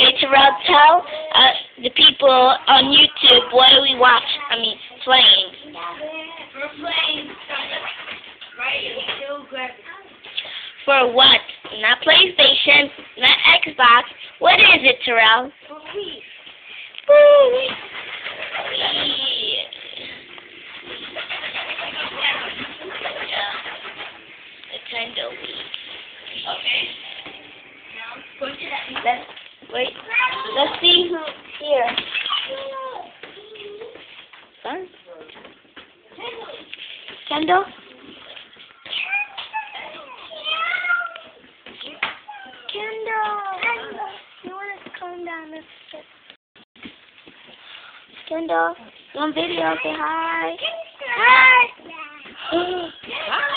Okay, Terrell, tell the people on YouTube what do we watch? Playing. We're playing right until gravity. For what? Not PlayStation, not Xbox. What is it, Terrell? For Wii. Woo! Nintendo Wii. Okay. Now, go to that. Let's see who's here. Son? Kendall? Kendall! You want to come down this step? Kendall, you on video? Say hi. Hi! Hi!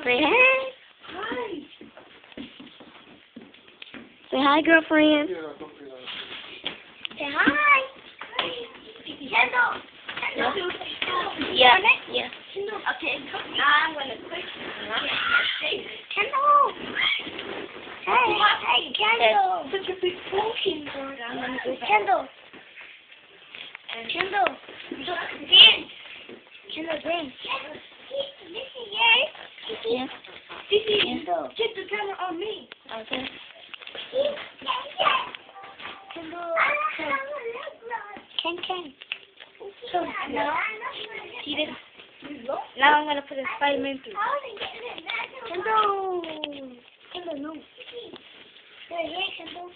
Say hey. Say hi, girlfriend. Say hi. Kendall. Yeah. Okay, now I'm going to click. Kendall. Hey, Kendall. Such a big poking board. I'm going to go back. Kendall. Kendall. Dance. Kendall, dance. Yeah. Kendall. Get the camera on me. Okay. Kendall. Ken. So now, see this? Now I'm gonna put a Spider-Man through. Kendall. Kendall, no. Hey, Kendall.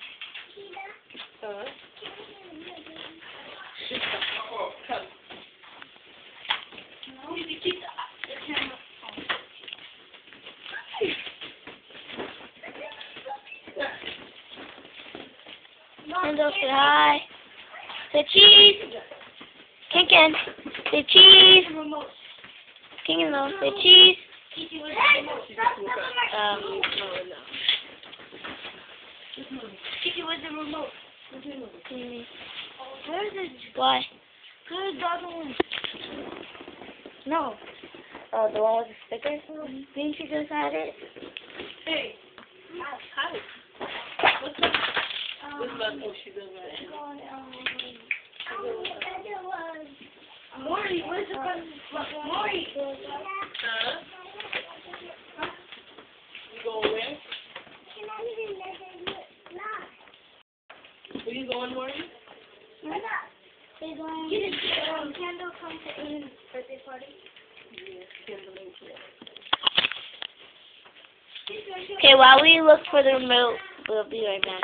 Kendall, say hi. Say cheese. Ken. Say cheese. Ken, no. Say cheese. Kiki, where's the remote? Where is it? Why? Good, the other one. No. Oh, the one with the stickers? Didn't you just add it? Hey. What's up? She does Maury, where's the Maury? You going where? Where you going, Maury? They're going to Kendall come to Aiden's birthday party. Okay, while we look for the remote, we'll be right back.